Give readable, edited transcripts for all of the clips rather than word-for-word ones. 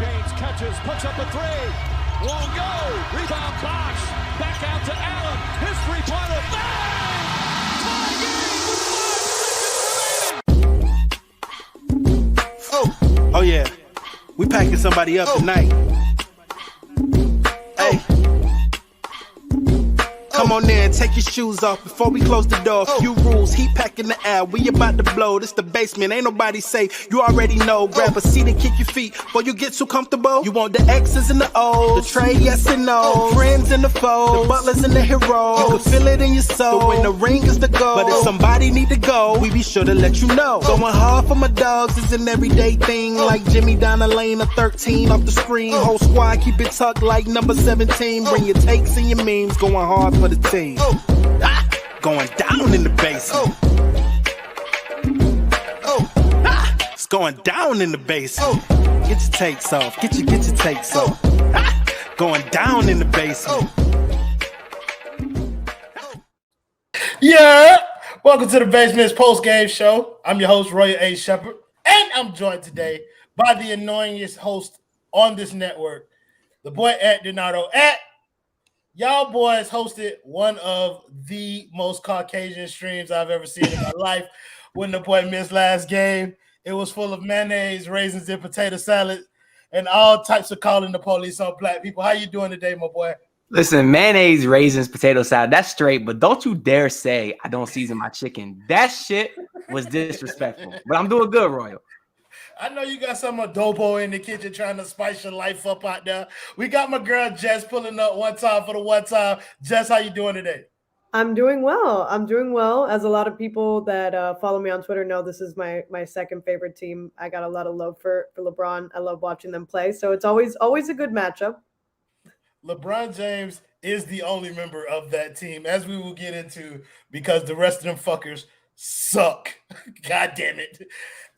Hurricanes catches, puts up a three. Won't go. Rebound Bosch. Back out to Allen. His three-pointer. Bang! Tie game with 5 seconds remaining. Oh yeah. We packing somebody up tonight. Hey. Come on in, take your shoes off before we close the door. A few rules, heat packing the air, we about to blow. This the basement, ain't nobody safe, you already know. Grab a seat and kick your feet before you get too comfortable. You want the X's and the O's, the Trey, yes and no, friends and the foes, the Butlers and the Herro. You can feel it in your soul, the win the ring is the goal. But if somebody need to go, we be sure to let you know. Going hard for my dogs is an everyday thing, like Jimmy down the lane of 13 off the screen. Whole squad keep it tucked like number 17. Bring your takes and your memes, going hard for the team. Going down in the basement. It's going down in the basement. Get your takes off. Get your takes off. Going down in the basement. Yeah. Welcome to the Basement's Postgame Show. I'm your host, Roy A. Shepard, and I'm joined today by the annoyingest host on this network, the boy at Donato. Y'all boys hosted one of the most Caucasian streams I've ever seen in my life. When the boy missed last game, it was full of mayonnaise, raisins, and potato salad, and all types of calling the police on black people. How you doing today, my boy? Listen, mayonnaise, raisins, potato salad, that's straight, but don't you dare say I don't season my chicken. That shit was disrespectful. But I'm doing good, Royal. I know you got some adobo in the kitchen trying to spice your life up out there. We got my girl Jess pulling up one time for the one time. Jess, how you doing today? I'm doing well. As a lot of people that follow me on Twitter know, this is my second favorite team. I got a lot of love for LeBron. I love watching them play. So it's always a good matchup. LeBron James is the only member of that team, as we will get into, because the rest of them fuckers suck. God damn it.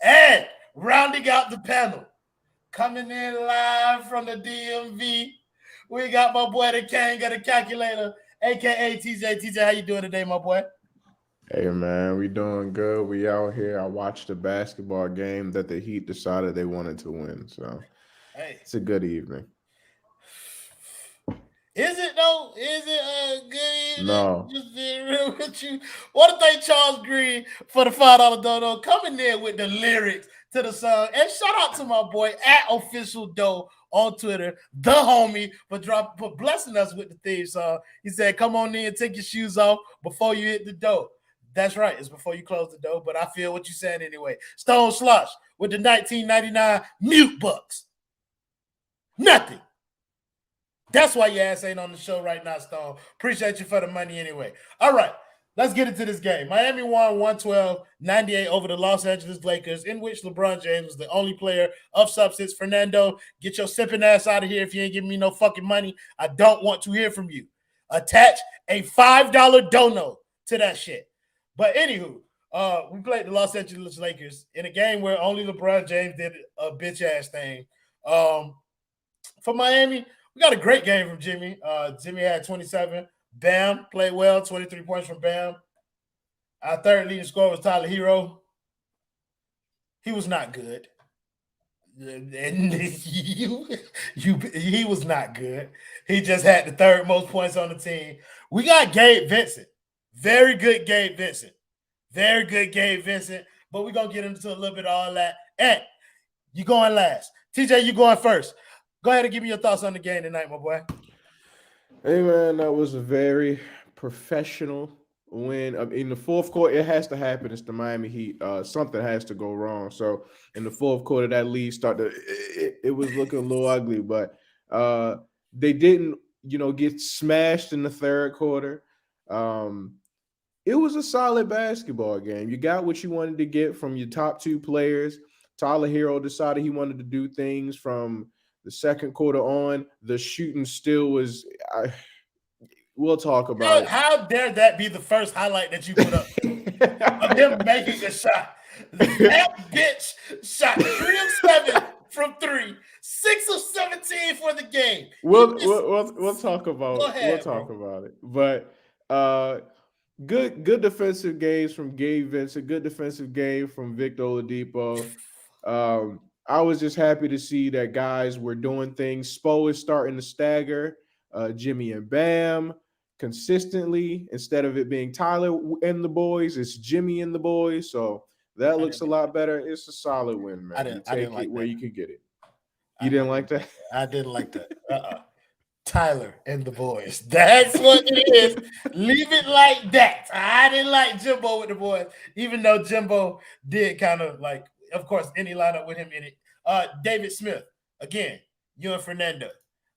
And rounding out the panel, coming in live from the DMV, we got my boy the Cain got a calculator, a.k.a. TJ. TJ, how you doing today, my boy? Hey, man, we doing good. We out here. I watched a basketball game that the Heat decided they wanted to win. So It's a good evening. Is it, though? Is it a good evening? No. Just being real with you. Want to thank Charles Green for the $5 dono, coming in with the lyrics to the song. And shout out to my boy at Official Doe on Twitter, the homie, for blessing us with the theme song. He said, come on in, take your shoes off before you hit the door. That's right. It's before you close the door, but I feel what you're saying anyway. Stone Slush with the 1999 Mute Bucks. Nothing. That's why your ass ain't on the show right now, Stone. Appreciate you for the money anyway. All right. Let's get into this game. Miami won 112-98 over the Los Angeles Lakers, in which LeBron James was the only player of substance. Fernando, get your sipping ass out of here if you ain't giving me no fucking money. I don't want to hear from you. Attach a $5 dono to that shit. But anywho, we played the Los Angeles Lakers in a game where only LeBron James did a bitch-ass thing. For Miami, we got a great game from Jimmy. Jimmy had 27. Bam played well, 23 points from Bam. Our third leading scorer was Tyler Herro. He was not good. And he was not good. He just had the third most points on the team. We got Gabe Vincent. Very good Gabe Vincent. Very good Gabe Vincent. But we're going to get into a little bit of all that. And you going last. TJ, you going first. Go ahead and give me your thoughts on the game tonight, my boy. Hey, man, that was a very professional win. In the fourth quarter, it has to happen. It's the Miami Heat. Something has to go wrong. So in the fourth quarter, that lead started. It was looking a little ugly, but they didn't, get smashed in the third quarter. It was a solid basketball game. You got what you wanted to get from your top two players. Tyler Herro decided he wanted to do things from the second quarter on. The shooting still was we'll talk about it. How dare that be the first highlight that you put up of him making a shot? That bitch shot 3 of 7 from 3, 6 of 17 for the game. We'll talk about ahead, we'll talk about it. But good defensive games from Gabe Vincent, good defensive game from Victor Oladipo. I was just happy to see that guys were doing things. Spo is starting to stagger Jimmy and Bam consistently. Instead of it being Tyler and the boys, it's Jimmy and the boys. So that looks a lot better. It's a solid win, man. You take it where you can get it. You didn't like that? I didn't like that. Tyler and the boys. That's what it is. Leave it like that. I didn't like Jimbo with the boys, even though Jimbo did kind of like, of course, any lineup with him in it. David Smith, again, you and Fernando.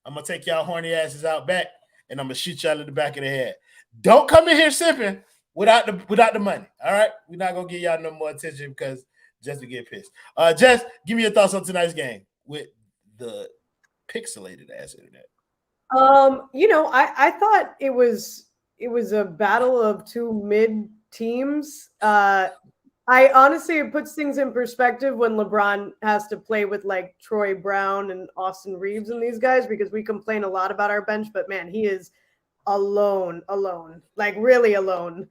I'm going to take y'all horny asses out back, and I'm going to shoot y'all in the back of the head. Don't come in here sipping without the money, all right? We're not going to give y'all no more attention because Jess will get pissed. Jess, give me your thoughts on tonight's game with the pixelated ass internet. I thought it was a battle of two mid teams. I honestly, it puts things in perspective when LeBron has to play with like Troy Brown and Austin Reeves and these guys, because we complain a lot about our bench, but man, he is alone, like really alone.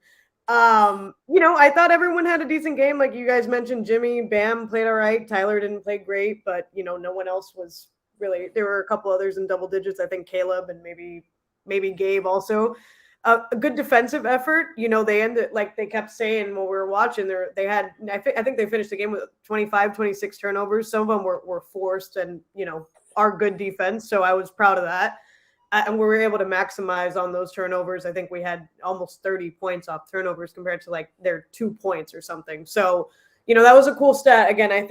I thought everyone had a decent game. Like you guys mentioned, Jimmy, Bam played all right. Tyler didn't play great, but no one else was really. There were a couple others in double digits. I think Caleb and maybe Gabe also. A good defensive effort. They ended, like they kept saying while we were watching, they had, I think they finished the game with 25, 26 turnovers. Some of them were forced and, are good defense. So I was proud of that. And we were able to maximize on those turnovers. I think we had almost 30 points off turnovers compared to like their 2 points or something. So, that was a cool stat. Again, I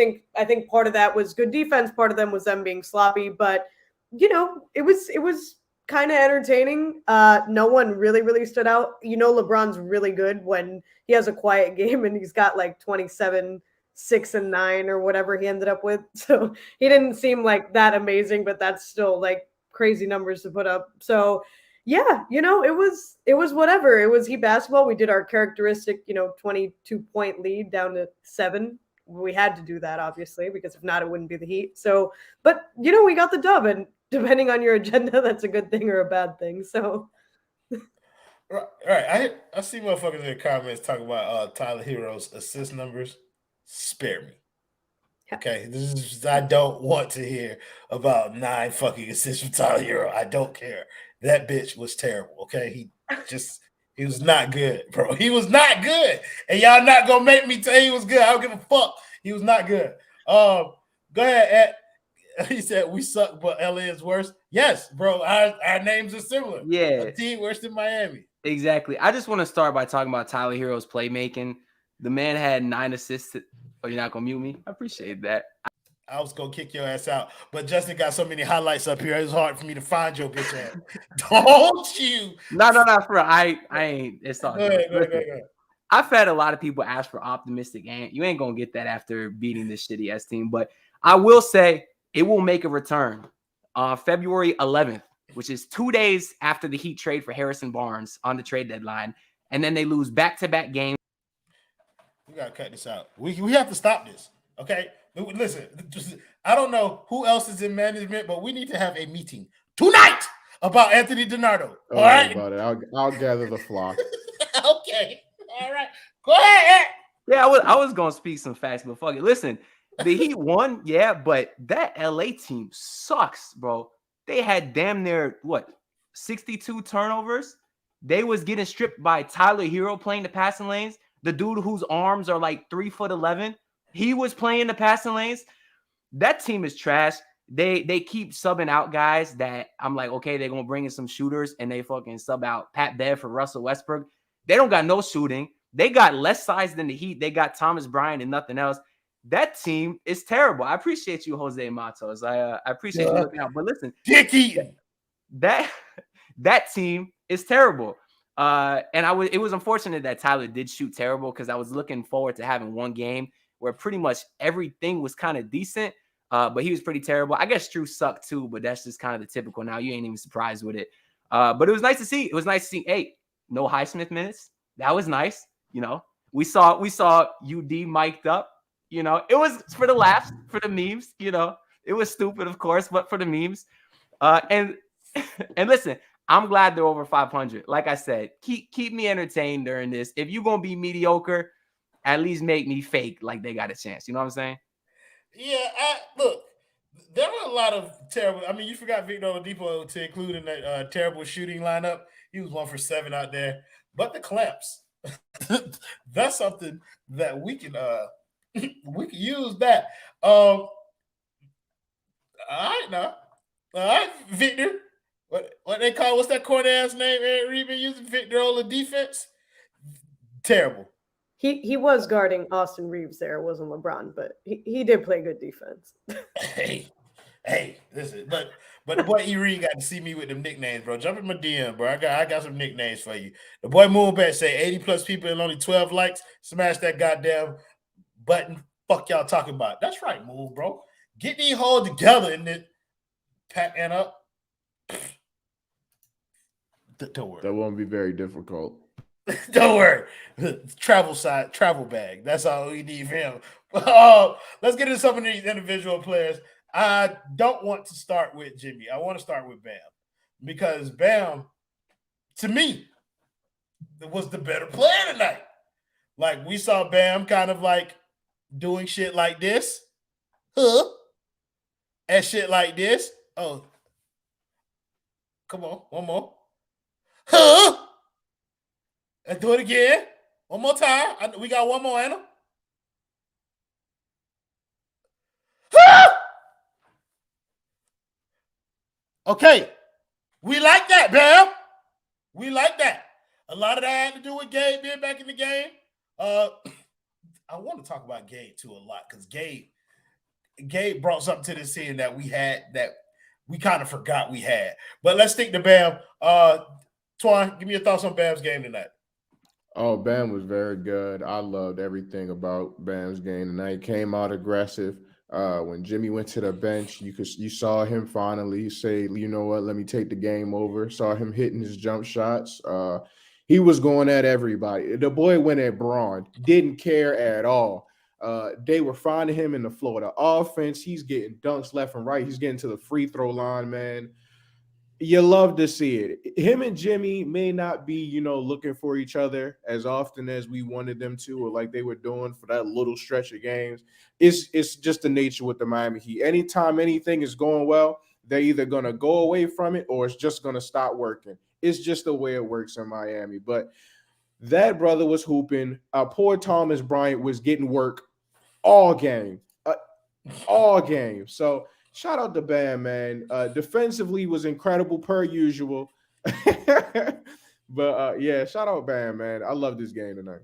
think part of that was good defense. Part of them was them being sloppy, but it was kind of entertaining. No one really stood out. LeBron's really good when he has a quiet game and he's got like 27, 6 and 9 or whatever he ended up with. So he didn't seem like that amazing, but that's still like crazy numbers to put up. So yeah, it was whatever. It was Heat basketball. We did our characteristic, 22-point lead down to 7. We had to do that, obviously, because if not, it wouldn't be the Heat. So, but we got the dub, and depending on your agenda, that's a good thing or a bad thing. So, right. I see motherfuckers in the comments talking about Tyler Herro's assist numbers. Spare me. Okay, I don't want to hear about 9 fucking assists from Tyler Herro. I don't care. That bitch was terrible. Okay, he was not good, bro. He was not good, and y'all not gonna make me tell he was good. I don't give a fuck. He was not good. Go ahead, Ed. He said we suck, but LA is worse. Yes, bro. Our names are similar. Yeah, a team worse than Miami. Exactly. I just want to start by talking about Tyler Herro's playmaking. The man had 9 assists. Oh, you're not gonna mute me? I appreciate that. I was gonna kick your ass out, but Justin got so many highlights up here. It's hard for me to find your bitch ass. Don't you? No, for I ain't. It's all good. Go ahead. I've had a lot of people ask for optimistic, and you ain't gonna get that after beating this shitty ass team. But I will say it will make a return on February 11th, which is 2 days after the Heat trade for Harrison Barnes on the trade deadline, and then they lose back-to-back games. We gotta cut this out. We have to stop this. Okay. Listen, I don't know who else is in management, but we need to have a meeting tonight about Anthony DiNardo. All right, about it. I'll gather the flock. Okay, all right, go ahead. Yeah, I was gonna speak some facts, but fuck it. Listen, the Heat won, yeah, but that LA team sucks, bro. They had damn near 62 turnovers. They was getting stripped by Tyler Herro playing the passing lanes. The dude whose arms are like 3'11". He was playing the passing lanes. That team is trash. They keep subbing out guys that I'm like, okay, they're going to bring in some shooters, and they fucking sub out Pat Bev for Russell Westbrook. They don't got no shooting. They got less size than the Heat. They got Thomas Bryant and nothing else. That team is terrible. I appreciate you, Jose Matos. I appreciate you looking out. But listen, that team is terrible. And it was unfortunate that Tyler did shoot terrible, because I was looking forward to having one game where pretty much everything was kind of decent, but he was pretty terrible. I guess Strus sucked too, but that's just kind of the typical now. You ain't even surprised with it. But it was nice to see. It was nice to see, hey, no Highsmith minutes. That was nice. We saw UD mic'd up. It was for the laughs, for the memes. It was stupid, of course, but for the memes. And listen, I'm glad they're over 500. Like I said, keep me entertained during this. If you're gonna be mediocre, at least make me fake like they got a chance. You know what I'm saying? Yeah, look, there were a lot of terrible. I mean, you forgot Victor Oladipo to include in that terrible shooting lineup. He was 1 for 7 out there. But the clamps, that's something that we can we can use that. All right now. All right, Victor. What they call, what's that corny ass name Eric Reed been using? Victor Ola defense? Terrible. He was guarding Austin Reeves there. It wasn't LeBron, but he did play good defense. Hey, listen, but the boy E Reed got to see me with them nicknames, bro. Jump in my DM, bro. I got some nicknames for you. The boy Moonbat say 80 plus people and only 12 likes. Smash that goddamn button. Fuck y'all talking about. That's right, Moon, bro. Get these hoes together and then pack that up. Don't worry. That won't be very difficult. Don't worry. Travel bag. That's all we need for him. Let's get into some of these individual players. I don't want to start with Jimmy. I want to start with Bam. Because Bam, to me, was the better player tonight. Like, we saw Bam kind of like doing shit like this. And shit like this. Oh. Come on. One more. And do it again. One more time. We got one more, Anna. Okay. We like that, Bam. We like that. A lot of that had to do with Gabe being back in the game. I want to talk about Gabe too a lot because Gabe brought something to this team that we had that we kind of forgot we had. But let's stick to Bam. Twan, give me your thoughts on Bam's game tonight. Oh, Bam was very good. I loved everything about Bam's game tonight. Came out aggressive. When Jimmy went to the bench, you saw him finally say, you know what, let me take the game over. Saw him hitting his jump shots. He was going at everybody. The boy went at Braun. Didn't care at all. They were finding him in the floor. The offense, he's getting dunks left and right. He's getting to the free throw line, man. You love to see it. Him and Jimmy may not be, looking for each other as often as we wanted them to, or like they were doing for that little stretch of games. It's just the nature with the Miami Heat. Anytime anything is going well, they're either going to go away from it or it's just going to stop working. It's just the way it works in Miami. But that brother was hooping. Poor Thomas Bryant was getting work all game. All game. So shout out to Bam, man. Defensively was incredible per usual. But yeah, shout out Bam, man. I love this game tonight.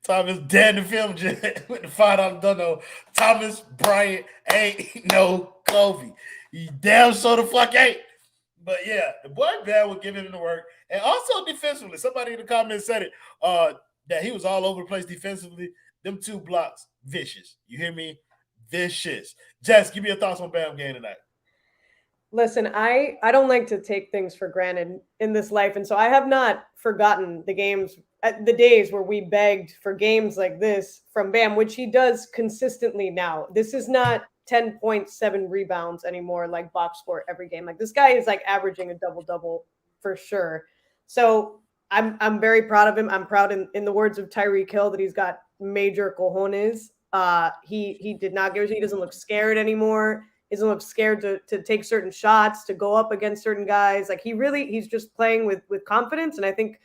Thomas dead in the film with the $5 dono. Thomas Bryant ain't no Kobe. He damn so the fuck ain't. But yeah, the boy Bam will give him the work. And also defensively, somebody in the comments said it, that he was all over the place defensively. Them 2 blocks, vicious. You hear me? Vicious. Jess, give me your thoughts on Bam game tonight. Listen, I don't like to take things for granted in this life. And so I have not forgotten the days where we begged for games like this from Bam, which he does consistently now. This is not 10.7 rebounds anymore, like box score every game. Like, this guy is like averaging a double-double for sure. So I'm very proud of him. I'm proud in the words of Tyreek Hill that he's got major cojones. He did not give. He doesn't look scared anymore. He doesn't look scared to take certain shots, to go up against certain guys. Like, he's just playing with confidence. And I think,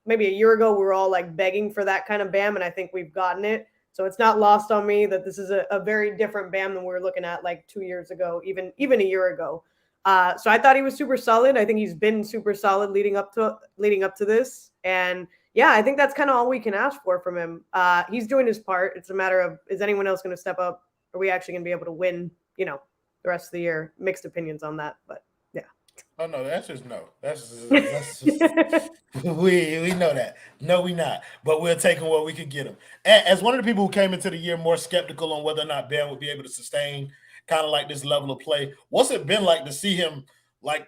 maybe a year ago we were all like begging for that kind of Bam, and I think we've gotten it. So it's not lost on me that this is a very different Bam than we were looking at like 2 years ago, even a year ago. So I thought he was super solid. I think he's been super solid leading up to this. And yeah, I think that's kind of all we can ask for from him. He's doing his part. It's a matter of, is anyone else going to step up? Are we actually going to be able to win, the rest of the year? Mixed opinions on that, but yeah. Oh no, the answer is no. That's just we know that. No, we not. But we're taking what we can get him. As one of the people who came into the year more skeptical on whether or not Ben would be able to sustain kind of like this level of play, what's it been like to see him, like,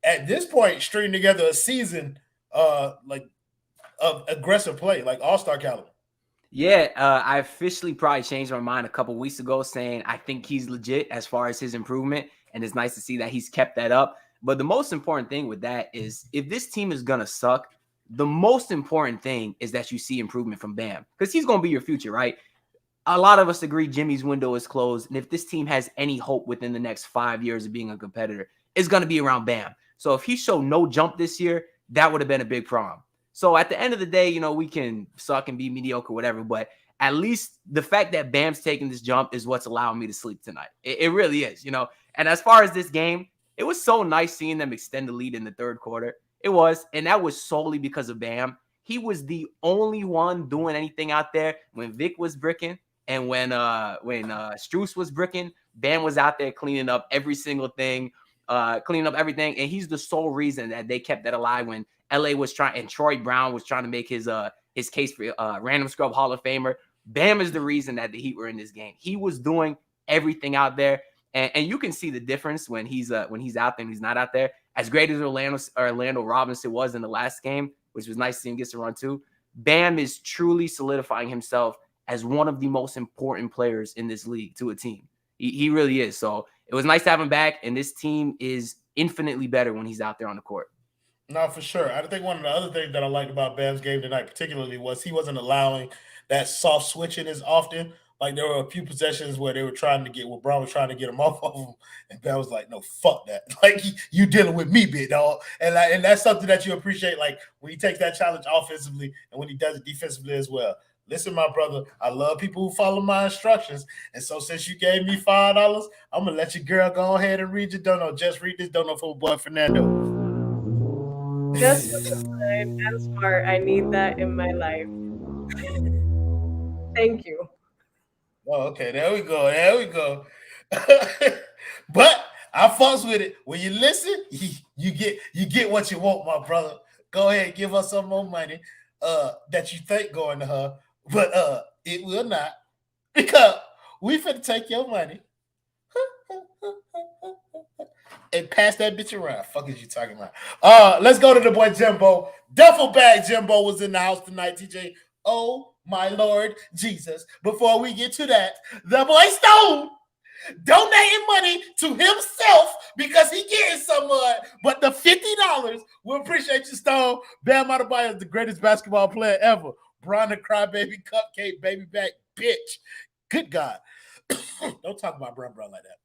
at this point, string together a season like of aggressive play, like all-star caliber? Yeah, I officially probably changed my mind a couple weeks ago saying I think he's legit as far as his improvement, and it's nice to see that he's kept that up. But the most important thing with that is if this team is going to suck, the most important thing is that you see improvement from Bam, because he's going to be your future, right? a lot of us agree Jimmy's window is closed. And if this team has any hope within the next 5 years of being a competitor, it's going to be around Bam. So if he showed no jump this year, that would have been a big problem. So at the end of the day, we can suck and be mediocre, whatever, but at least the fact that Bam's taking this jump is what's allowing me to sleep tonight. It really is, And as far as this game, it was so nice seeing them extend the lead in the third quarter. It was, and that was solely because of Bam. He was the only one doing anything out there when Vic was bricking and when Strus was bricking. Bam was out there cleaning up every single thing, cleaning up everything, and he's the sole reason that they kept that alive when LA was trying and Troy Brown was trying to make his case for random scrub Hall of Famer. Bam is the reason that the Heat were in this game. He was doing everything out there, and you can see the difference when he's out there and he's not out there. As great as Orlando Robinson was in the last game, which was nice to see him get to run too, Bam is truly solidifying himself as one of the most important players in this league to a team. He really is. So it was nice to have him back, and this team is infinitely better when he's out there on the court. No, for sure. I think one of the other things that I liked about Bam's game tonight particularly was he wasn't allowing that soft switching as often. Like there were a few possessions where Brown was trying to get him off of him, and Bam was like, "No, fuck that! Like you dealing with me, big dog." And that's something that you appreciate, like when he takes that challenge offensively and when he does it defensively as well. Listen, my brother, I love people who follow my instructions, and so since you gave me $5, I'm gonna let your girl go ahead and read your dono. Just read this dono for boy Fernando. Just I'm smart. I need that in my life. Thank you. Oh, okay. There we go. But I fucks with it. When you listen, you get what you want, my brother. Go ahead and give us some more money that you think going to her, but it will not, because we finna take your money and pass that bitch around. Fuck is you talking about? Let's go to the boy Jimbo. Duffel bag Jimbo was in the house tonight, TJ. Oh my Lord Jesus. Before we get to that, the boy Stone donating money to himself because he getting some but the $50, we appreciate you, Stone. Bam Adebayo is the greatest basketball player ever. Brian the crybaby, cupcake, baby back, bitch. Good God. Don't talk about Brian like that.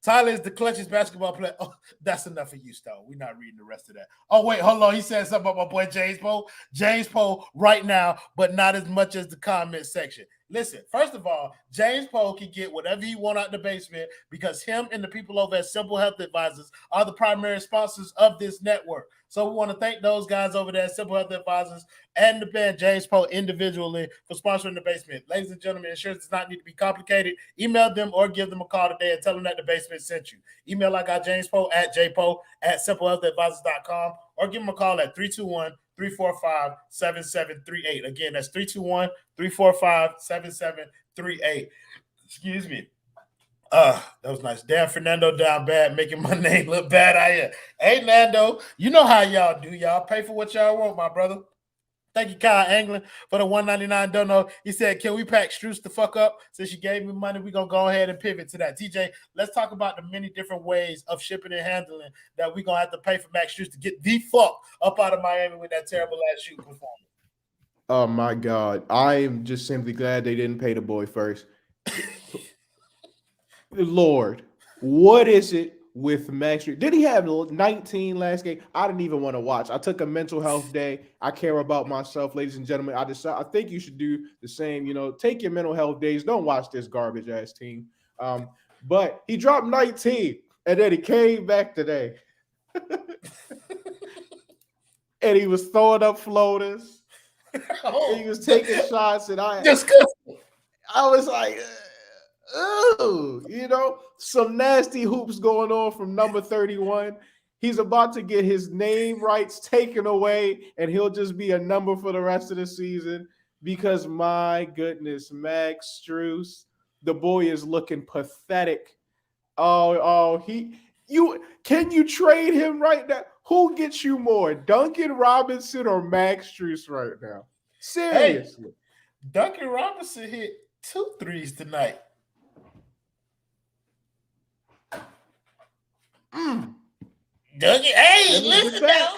Tyler is the clutchest basketball player. Oh, that's enough for you, Stone. We're not reading the rest of that. Oh, wait, hold on. He said something about my boy James Poe. James Poe right now, but not as much as the comment section. Listen, first of all, James Poe can get whatever he want out the basement because him and the people over at Simple Health Advisors are the primary sponsors of this network. So we want to thank those guys over there at Simple Health Advisors and the band James Poe individually for sponsoring the basement. Ladies and gentlemen, insurance does not need to be complicated. Email them or give them a call today and tell them that the basement sent you. Email I got James Poe at jpoe@simplehealthadvisors.com or give them a call at 321-345-7738. Again, that's 321-345-7738. Excuse me. That was nice. Damn, Fernando down bad, making my name look bad out here. Hey, Nando, you know how y'all do. Y'all pay for what y'all want, my brother. Thank you, Kyle Anglin, for the $1.99 dono. He said, can we pack Strus the fuck up? Since you gave me money, we're going to go ahead and pivot to that. TJ, let's talk about the many different ways of shipping and handling that we're going to have to pay for Max Strus to get the fuck up out of Miami with that terrible ass shoot performance. Oh, my God. I am just simply glad they didn't pay the boy first. Lord, what is it with Max Strus? Did he have 19 last game? I didn't even want to watch. I took a mental health day. I care about myself, ladies and gentlemen. I think you should do the same. Take your mental health days. Don't watch this garbage ass team. But he dropped 19, and then he came back today, and he was throwing up floaters. He was taking shots, and I was like. Ooh, some nasty hoops going on from number 31. He's about to get his name rights taken away, and he'll just be a number for the rest of the season because, my goodness, Max Strus, the boy is looking pathetic. Can you trade him right now? Who gets you more, Duncan Robinson or Max Strus right now? Seriously. Hey, Duncan Robinson hit 2 threes tonight. Duncan, hey, listen now.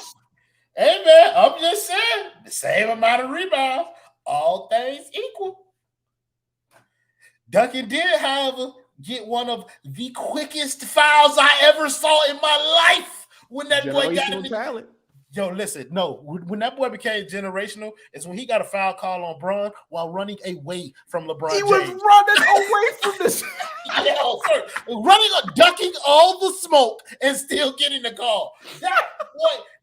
Hey, man, I'm just saying, the same amount of rebounds, all things equal. Duncan did, however, get one of the quickest fouls I ever saw in my life when that boy got in the talent. Yo, listen, no, when that boy became generational is when he got a foul call on Bron while running away from LeBron James. Was running away from this. Yo, sir, ducking all the smoke and still getting the call.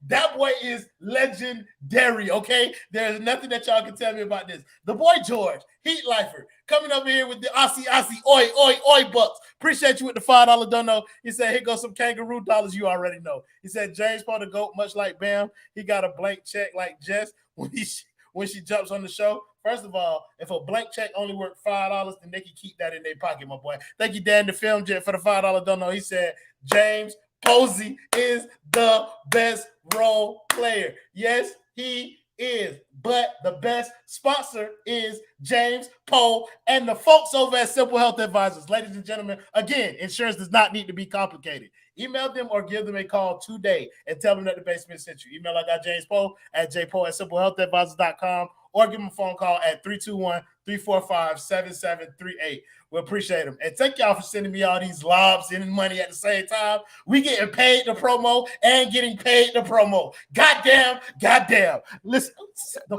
That boy is legendary, okay? There's nothing that y'all can tell me about this. The boy George, Heat Lifer, coming up here with the Aussie, oi, Bucks. Appreciate you with the $5 dono. He said, here goes some kangaroo dollars you already know. He said, James Paul the GOAT, much like Bam. He got a blank check like Jess when she jumps on the show. First of all, if a blank check only worth $5, then they can keep that in their pocket, my boy. Thank you, Dan the Film Jet, for the $5 dono. He said, James Posey is the best role player. Yes, he is. But the best sponsor is James Poe and the folks over at Simple Health Advisors. Ladies and gentlemen, again, insurance does not need to be complicated. Email them or give them a call today and tell them that the basement sent you. Email I got James Poe at jpoe@simplehealthadvisors.com or give them a phone call at 321-345-7738. We appreciate them. And thank y'all for sending me all these lobs and money at the same time. We getting paid the promo and getting paid the promo. Goddamn. Listen, the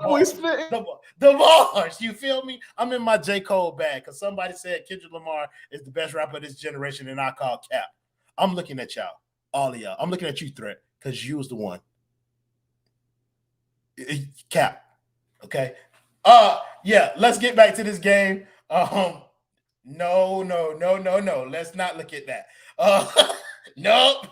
bars. You feel me? I'm in my J. Cole bag because somebody said Kendrick Lamar is the best rapper of this generation, and I call cap. I'm looking at y'all, all of y'all. I'm looking at you, Threat, because you was the one. Cap. Okay. Yeah, let's get back to this game. No. Let's not look at that. Nope.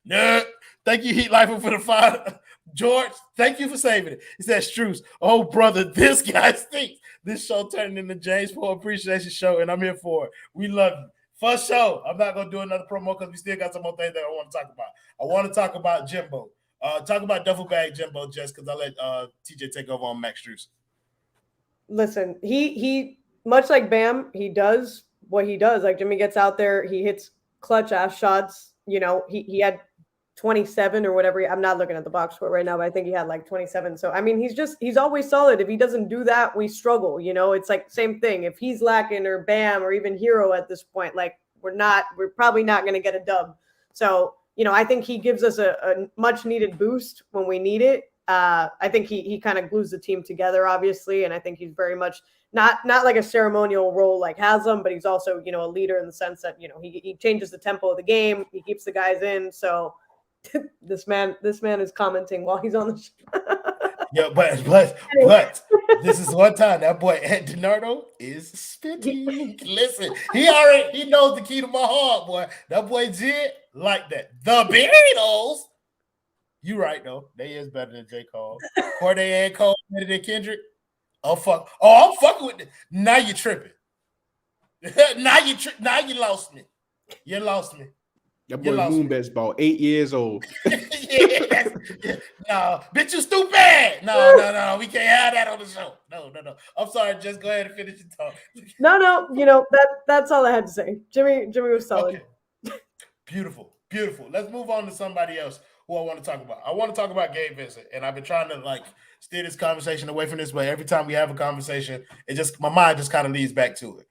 No. Thank you, Heat Lifer, for the $5. George, thank you for saving it. He said, Strus, oh, brother, this guy stinks. This show turned into James Paul Appreciation Show, and I'm here for it. We love you. First show, I'm not going to do another promo because we still got some more things that I want to talk about. I want to talk about Jimbo. Talk about Duffel Bag Jimbo, just because I let TJ take over on Max Strus. Listen, he much like Bam, he does what he does. Like Jimmy gets out there, he hits clutch ass shots. You know, he had 27 or whatever. I'm not looking at the box score right now, but I think he had like 27. So, I mean, he's always solid. If he doesn't do that, we struggle. You know, it's like same thing. If he's lacking or Bam or even Herro at this point, like we're probably not going to get a dub. So, you know, I think he gives us a much needed boost when we need it. I think he kind of glues the team together, obviously. And I think he's very much not like a ceremonial role like Haslem, but he's also, you know, a leader in the sense that, you know, he changes the tempo of the game. He keeps the guys in. So, this man is commenting while he's on the show. Yeah, but this is one time that boy Ed DiNardo is spitting. Listen, he knows the key to my heart, boy. That boy did like that. The Beatles. You right though. They is better than J. Cole. Corday and Cole better than Kendrick. Oh fuck. Oh, I'm fucking with this. Now you tripping. Now you lost me. You lost me. That boy Moonbet's about 8 years old. Yeah. No, bitch, you stupid. No. We can't have that on the show. No. I'm sorry. Just go ahead and finish your talk. No. You know, that's all I had to say. Jimmy was solid. Okay. Beautiful. Let's move on to somebody else who I want to talk about. I want to talk about Gabe Vincent, and I've been trying to steer this conversation away from this, but every time we have a conversation, my mind just kind of leads back to it.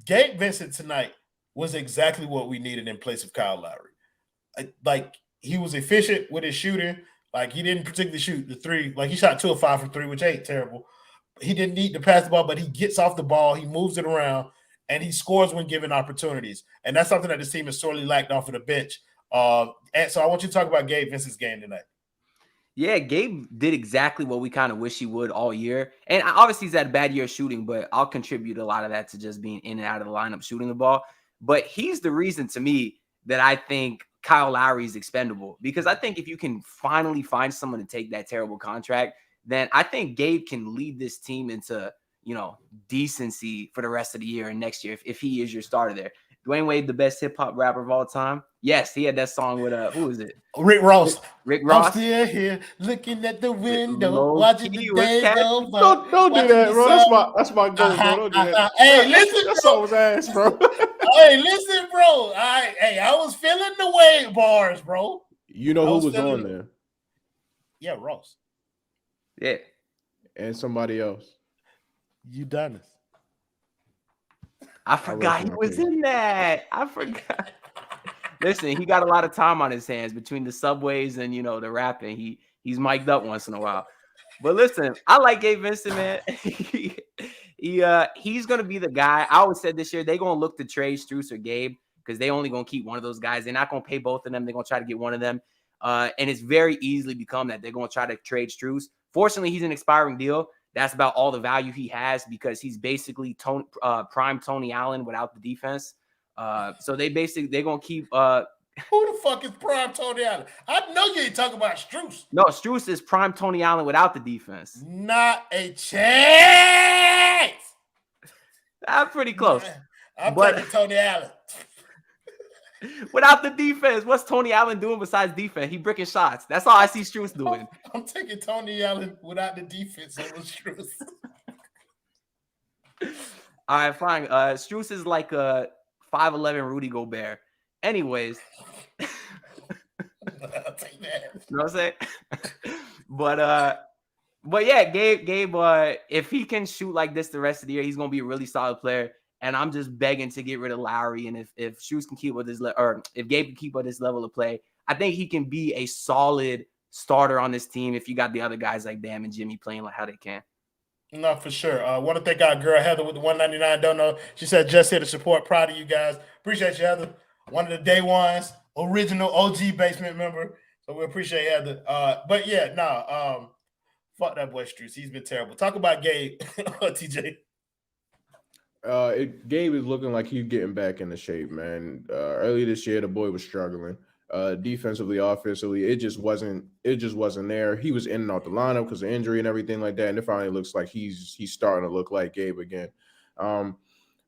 Gabe Vincent tonight was exactly what we needed in place of Kyle Lowry. He was efficient with his shooting. He didn't particularly shoot the three. He shot 2 of 5 from 3, which ain't terrible. He didn't need to pass the ball, but he gets off the ball, he moves it around, and he scores when given opportunities. And that's something that this team has sorely lacked off of the bench. And so I want you to talk about Gabe Vincent's game tonight. Yeah, Gabe did exactly what we kind of wish he would all year. And obviously he's had a bad year shooting, but I'll contribute a lot of that to just being in and out of the lineup shooting the ball. But he's the reason to me that I think Kyle Lowry is expendable, because I think if you can finally find someone to take that terrible contract, then I think Gabe can lead this team into, you know, decency for the rest of the year and next year if he is your starter there. Dwayne Wade, the best hip hop rapper of all time. Yes, he had that song with who is it? Rick Ross. I'm still here looking at the window, watching the days go by. Don't do that, bro. That's my goal, bro. Don't do that. Hey, listen, that song was ass, bro. Hey, lison, bro. I was feeling the Wade bars, bro. You know who was on there? Yeah, Ross. Yeah. And somebody else. Udonis. I forgot he was in that. I forgot. Listen, he got a lot of time on his hands between the subways and the rapping. He's mic'd up once in a while. But listen, I like Gabe Vincent, man. He's gonna be the guy. I always said this year they're gonna look to trade Strus or Gabe because they only gonna keep one of those guys. They're not gonna pay both of them. They're gonna try to get one of them. And it's very easily become that they're gonna try to trade Strus. Fortunately, he's an expiring deal. That's about all the value he has because he's basically prime Tony Allen without the defense. So they're gonna keep. Who the fuck is prime Tony Allen? I know you ain't talking about Strus. No, Strus is prime Tony Allen without the defense. Not a chance. I'm pretty close. I'm taking Tony Allen. Without the defense, what's Tony Allen doing besides defense? He bricking shots. That's all I see Strus doing. I'm taking Tony Allen without the defense over Strus. All right, fine. Strus is like a 5'11" Rudy Gobert. Anyways. I'll take that. You know what I'm saying? But yeah, Gabe, if he can shoot like this the rest of the year, he's gonna be a really solid player. And I'm just begging to get rid of Lowry. And if Strus can keep with this, or if Gabe can keep with this level of play, I think he can be a solid starter on this team if you got the other guys like Bam and Jimmy playing like how they can. No, for sure. I want to thank our girl Heather with the 199. Don't know. She said just here to support. Proud of you guys. Appreciate you, Heather. One of the day ones, original OG basement member. So we appreciate Heather. But yeah, fuck that boy Strus. He's been terrible. Talk about Gabe, TJ. Gabe is looking like he's getting back into shape, man. Early this year, the boy was struggling. Defensively, offensively, it just wasn't there. He was in and out the lineup because of injury and everything like that. And it finally looks like he's starting to look like Gabe again.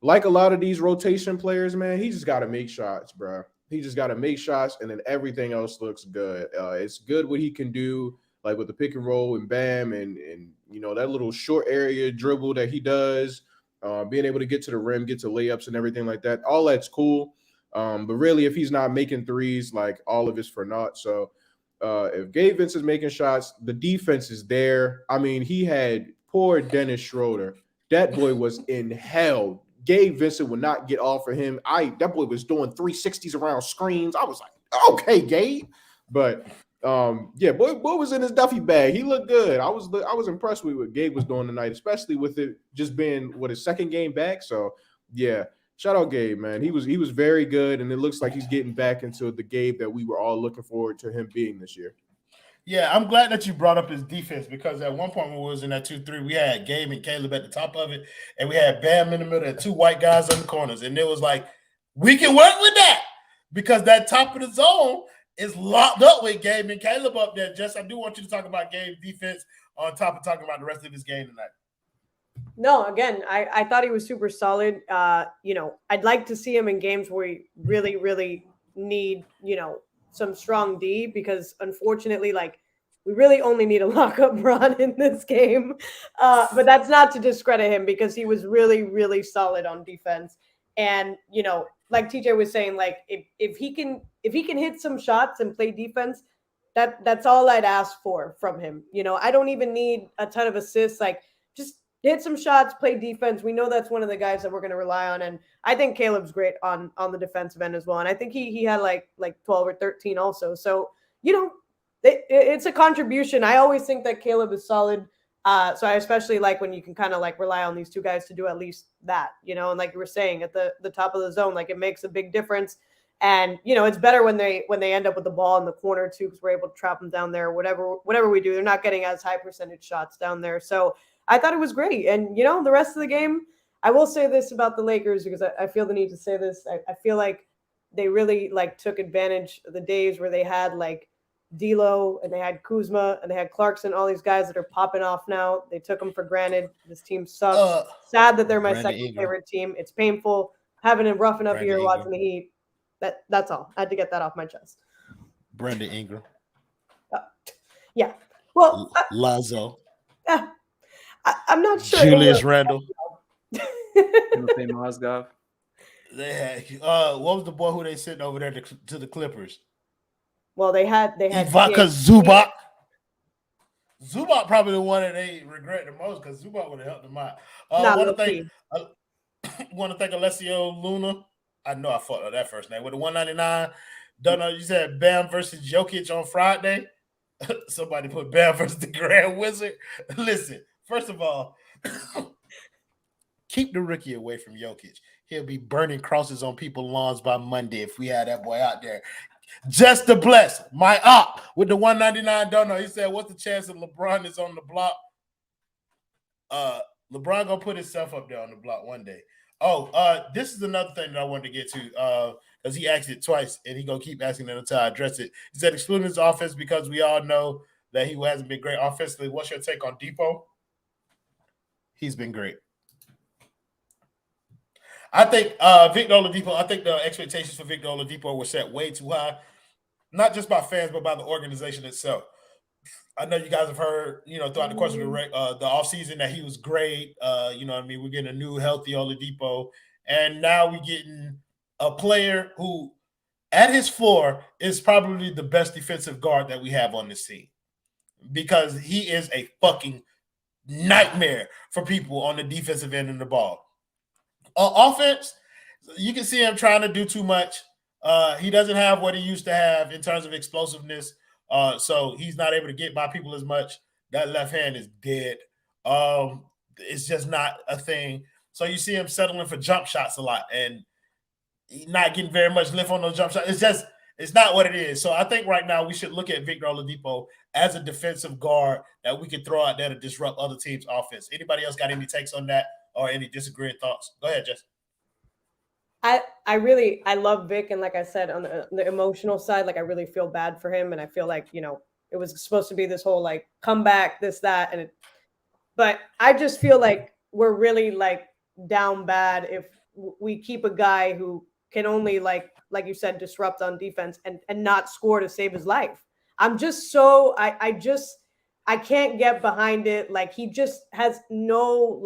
Like a lot of these rotation players, man, he just got to make shots, bro. He just got to make shots, and then everything else looks good. It's good what he can do, like with the pick and roll and Bam, and that little short area dribble that he does. Being able to get to the rim, get to layups and everything like that. All that's cool. But really, if he's not making threes, like all of it's for naught. So if Gabe Vincent's making shots, the defense is there. I mean, he had poor Dennis Schroeder. That boy was in hell. Gabe Vincent would not get off of him. That boy was doing 360s around screens. I was like, okay, Gabe. But boy was in his Duffy bag. He looked good. I was impressed with what Gabe was doing tonight, especially with it just being his second game back. So yeah, shout out Gabe, man. He was very good, and it looks like he's getting back into the Gabe that we were all looking forward to him being this year. Yeah, I'm glad that you brought up his defense because at one point when we was in that 2-3, we had Gabe and Caleb at the top of it, and we had Bam in the middle and two white guys on the corners, and it was like we can work with that because that top of the zone is locked up with Gabe and Caleb up there. Jess, I do want you to talk about Gabe's defense on top of talking about the rest of his game tonight. No, again, I thought he was super solid. I'd like to see him in games where we really, really need, some strong D because unfortunately, we really only need a lockup run in this game. But that's not to discredit him because he was really, really solid on defense. And, like TJ was saying, if he can hit some shots and play defense, that's all I'd ask for from him. I don't even need a ton of assists. Just hit some shots, play defense. We know that's one of the guys that we're going to rely on. And I think Caleb's great on the defensive end as well. And I think he had like 12 or 13 also. So, it's a contribution. I always think that Caleb is solid. So I especially like when you can kind of rely on these two guys to do at least that, and like you were saying at the top of the zone, it makes a big difference. And, it's better when they end up with the ball in the corner too, because we're able to trap them down there, whatever we do. They're not getting as high percentage shots down there. So I thought it was great. And, the rest of the game, I will say this about the Lakers because I feel the need to say this. I feel like they really took advantage of the days where they had D'Lo and they had Kuzma and they had Clarkson, all these guys that are popping off now. They took them for granted. This team sucks. Sad that they're my second favorite team. It's painful having a rough enough year watching the Heat. That's all. I had to get that off my chest. Brandon Ingram. Yeah. Well, Lazo. I'm not sure. Julius Randle. Mozgov. They had what was the boy who they sent over there to the Clippers? Well, they had Ivica Zubac. Zubac probably the one that they regret the most because Zubac would have helped them out. Want to thank Alessio Luna. I know I fucked up that first name. With the 199. Don't know. You said Bam versus Jokic on Friday. Somebody put Bam versus the Grand Wizard. Listen, first of all, keep the rookie away from Jokic. He'll be burning crosses on people's lawns by Monday if we had that boy out there. Just to bless my op with the 199. Don't know. He said, what's the chance that LeBron is on the block? LeBron gonna put himself up there on the block one day. This is another thing that I wanted to get to because he asked it twice and he gonna keep asking it until I address it. He said excluding his offense because we all know that he hasn't been great offensively. What's your take on Depot? He's been great. I think Victor Oladipo, I think the expectations for Victor Oladipo were set way too high, not just by fans, but by the organization itself. I know you guys have heard, throughout the course of the offseason that he was great. We're getting a new, healthy Oladipo. And now we're getting a player who, at his floor, is probably the best defensive guard that we have on this team because he is a fucking nightmare for people on the defensive end of the ball. Offense, you can see him trying to do too much. He doesn't have what he used to have in terms of explosiveness. So he's not able to get by people as much. That left hand is dead. It's just not a thing. So you see him settling for jump shots a lot and not getting very much lift on those jump shots. It's not what it is. So I think right now we should look at Victor Oladipo as a defensive guard that we can throw out there to disrupt other teams' offense. Anybody else got any takes on that or any disagreeing thoughts? Go ahead, Jess. I love Vic, and like I said, on the emotional side, like I really feel bad for him, and I feel like it was supposed to be this whole like comeback, this, that, but I just feel like we're really like down bad if we keep a guy who can only like you said, disrupt on defense and not score to save his life. I'm just so I can't get behind it. Like he just has no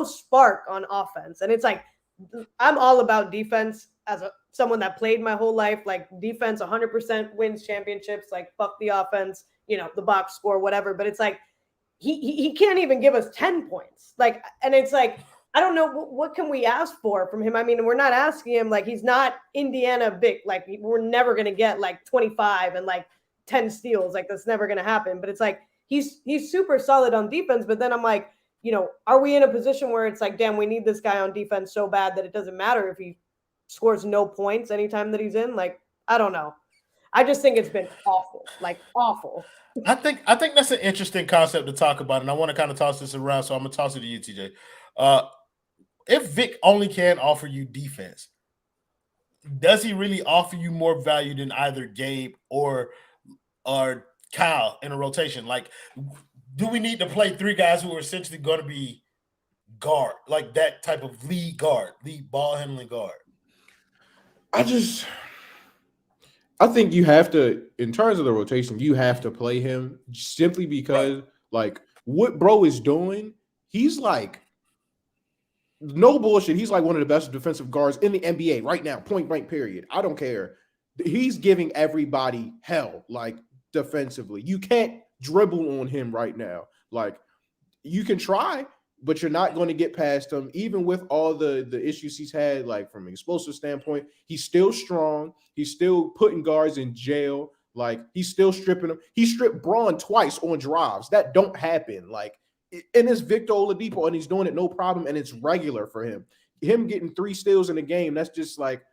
spark on offense, and it's like. I'm all about defense as someone that played my whole life. Like defense 100% wins championships. Like fuck the offense, the box score, whatever. But it's like he can't even give us 10 points. Like, and it's like I don't know what can we ask for from him. I mean, we're not asking him like he's not Indiana Vic. Like we're never gonna get like 25 and like 10 steals. Like that's never gonna happen. But it's like he's super solid on defense. But then I'm like. Are we in a position where it's like, damn, we need this guy on defense so bad that it doesn't matter if he scores no points anytime that he's in? Like, I don't know. I just think it's been awful, like awful. I think that's an interesting concept to talk about, and I want to kind of toss this around, so I'm going to toss it to you, TJ. If Vic only can offer you defense, does he really offer you more value than either Gabe or Kyle in a rotation? Like, do we need to play three guys who are essentially going to be guard, like that type of lead ball handling guard? I think you have to, in terms of the rotation, you have to play him simply because, like, what bro is doing, he's like, no bullshit. He's like one of the best defensive guards in the NBA right now, point blank period. I don't care. He's giving everybody hell, like, defensively. You can't dribble on him right now. Like you can try, but you're not going to get past him. Even with all the issues he's had, like from an explosive standpoint, he's still strong. He's still putting guards in jail. Like he's still stripping them. He stripped Braun twice on drives. That don't happen. Like, and it's Victor Oladipo, and he's doing it no problem, and it's regular for him. Him getting 3 steals in a game, that's just like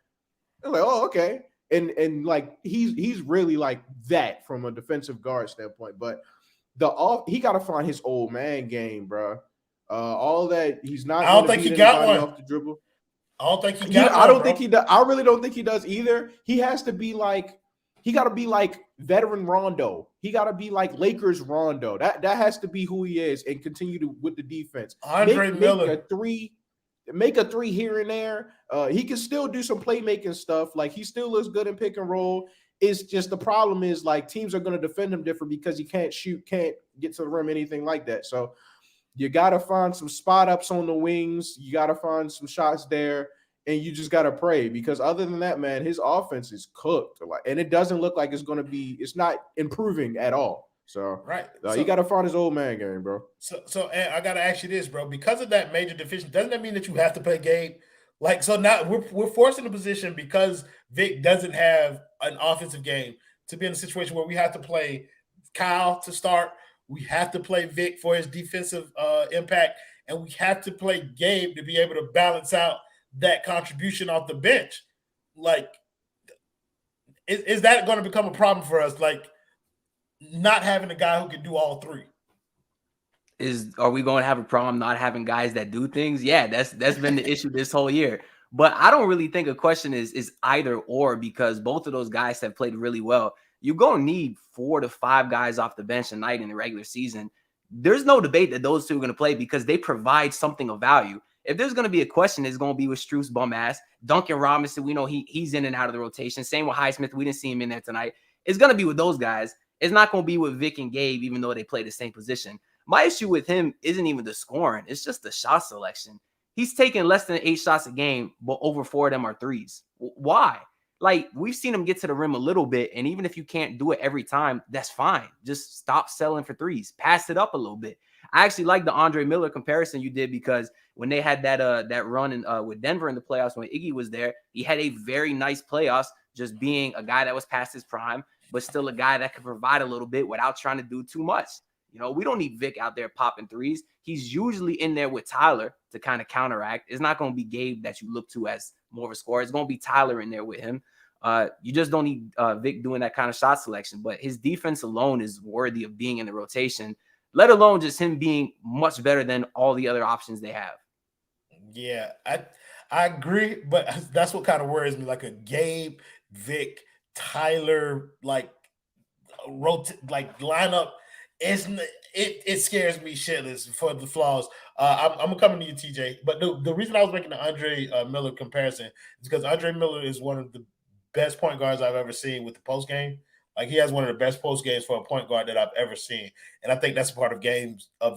oh, okay. And like he's really like that from a defensive guard standpoint, but he got to find his old man game, bro. All that he's not. I don't think he got one off the dribble. I don't think he got. I don't think he does. I really don't think he does either. He has to be like. He got to be like veteran Rondo. He got to be like Lakers Rondo. That has to be who he is, and continue with the defense. Andre Miller. Make a 3 here and there. He can still do some playmaking stuff. Like he still looks good in pick and roll. It's just the problem is like teams are going to defend him different because he can't shoot, can't get to the rim, anything like that. So you got to find some spot ups on the wings. You got to find some shots there, and you just got to pray because other than that, man, his offense is cooked. And it doesn't look like it's going to be. It's not improving at all. So right, you got to find his old man game, bro. So and I got to ask you this, bro. Because of that major deficiency, doesn't that mean that you have to play Gabe? Like, so now we're forced in a position because Vic doesn't have an offensive game to be in a situation where we have to play Kyle to start. We have to play Vic for his defensive impact, and we have to play Gabe to be able to balance out that contribution off the bench. Like, is that going to become a problem for us? Like, not having a guy who can do all three. Are we going to have a problem not having guys that do things? Yeah, that's been the issue this whole year. But I don't really think a question is either or, because both of those guys have played really well. You're going to need 4 to 5 guys off the bench a night in the regular season. There's no debate that those two are going to play because they provide something of value. If there's going to be a question, it's going to be with Strus bum ass. Duncan Robinson, we know he's in and out of the rotation. Same with Highsmith. We didn't see him in there tonight. It's going to be with those guys. It's not going to be with Vic and Gabe, even though they play the same position. My issue with him isn't even the scoring. It's just the shot selection. He's taking less than 8 shots a game, but over 4 of them are threes. Why? Like, we've seen him get to the rim a little bit, and even if you can't do it every time, that's fine. Just stop settling for threes. Pass it up a little bit. I actually like the Andre Miller comparison you did, because when they had that run with Denver in the playoffs when Iggy was there, he had a very nice playoffs, just being a guy that was past his prime, but still a guy that could provide a little bit without trying to do too much. You know, we don't need Vic out there popping threes. He's usually in there with Tyler to kind of counteract. It's not going to be Gabe that you look to as more of a scorer. It's going to be Tyler in there with him. You just don't need Vic doing that kind of shot selection. But his defense alone is worthy of being in the rotation, let alone just him being much better than all the other options they have. Yeah, I agree, but that's what kind of worries me. Like a Gabe, Vic, Tyler, like lineup. It scares me shitless for the flaws. I'm coming to you, TJ. But the reason I was making the Andre Miller comparison is because Andre Miller is one of the best point guards I've ever seen with the post game. Like, he has one of the best post games for a point guard that I've ever seen, and I think that's part of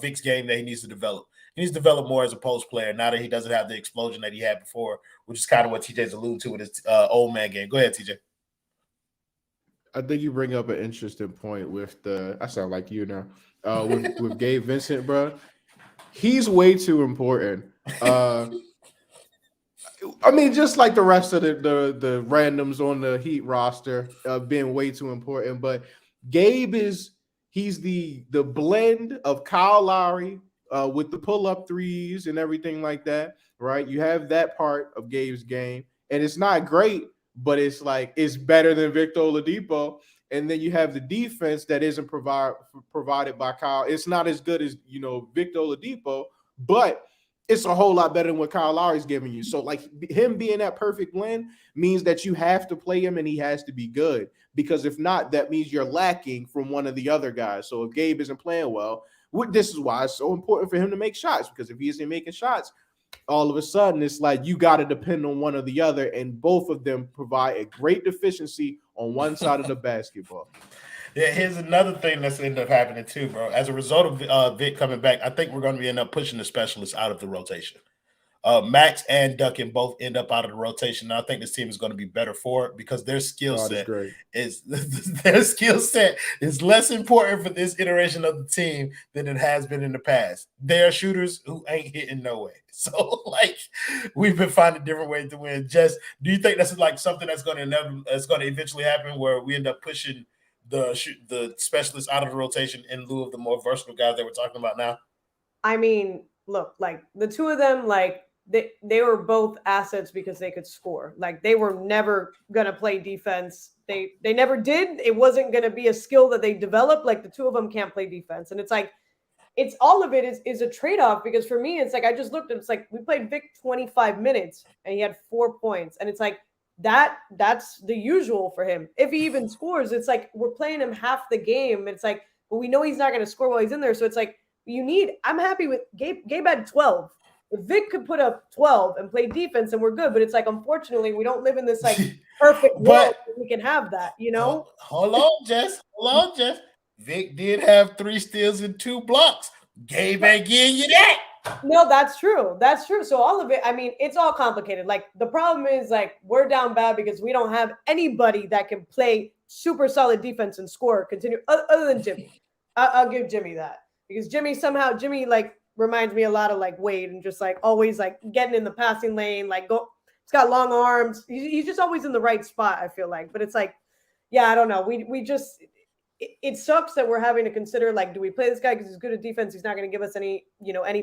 Vic's game that he needs to develop. He needs to develop more as a post player now that he doesn't have the explosion that he had before, which is kind of what TJ's alluding to with his old man game. Go ahead, TJ. I think you bring up an interesting point with I sound like you now. With Gabe Vincent, bro. He's way too important. I mean, just like the rest of the randoms on the Heat roster, being way too important. But Gabe he's the blend of Kyle Lowry with the pull-up threes and everything like that, right? You have that part of Gabe's game, and it's not great, but it's better than Victor Oladipo. And then you have the defense that isn't provided by Kyle. It's not as good as, Victor Oladipo, but it's a whole lot better than what Kyle Lowry's giving you. So, like, him being that perfect blend means that you have to play him and he has to be good, because if not, that means you're lacking from one of the other guys. So if Gabe isn't playing well, this is why it's so important for him to make shots, because if he isn't making shots, all of a sudden it's like you got to depend on one or the other, and both of them provide a great deficiency on one side of the basketball. Yeah, here's another thing that's ended up happening too, bro. As a result of Vic coming back, I think we're going to end up pushing the specialists out of the rotation. Max and Duncan both end up out of the rotation. And I think this team is going to be better for it, because their skill set is less important for this iteration of the team than it has been in the past. They are shooters who ain't hitting no way. So, like, we've been finding different ways to win. Just, do you think that's like something that's going to eventually happen, where we end up pushing the specialists out of the rotation in lieu of the more versatile guys that we're talking about now? I mean, look, like, the two of them, like, they were both assets because they could score. Like, they were never going to play defense. They never did. It wasn't going to be a skill that they developed. Like, the two of them can't play defense. And it's like, it's all of it is a trade-off, because for me, it's like, I just looked and it's like, we played Vic 25 minutes and he had 4 points. And it's like, that's the usual for him. If he even scores, it's like, we're playing him half the game. It's like, but we know he's not going to score while he's in there. So it's like, I'm happy with Gabe. Gabe had 12. If Vic could put up 12 and play defense, and we're good. But it's like, unfortunately, we don't live in this like perfect world that we can have that, Hold on, Jess. Vic did have 3 steals and 2 blocks. Gabe ain't giving you that. No, that's true. That's true. So all of it, I mean, it's all complicated. Like, the problem is, like, we're down bad because we don't have anybody that can play super solid defense and score continue other than Jimmy. I'll give Jimmy that, because Jimmy like reminds me a lot of like Wade, and just like always like getting in the passing lane, like he's got long arms. He's just always in the right spot, I feel like. But it's like, yeah, I don't know. We just it sucks that we're having to consider, like, do we play this guy because he's good at defense? He's not going to give us any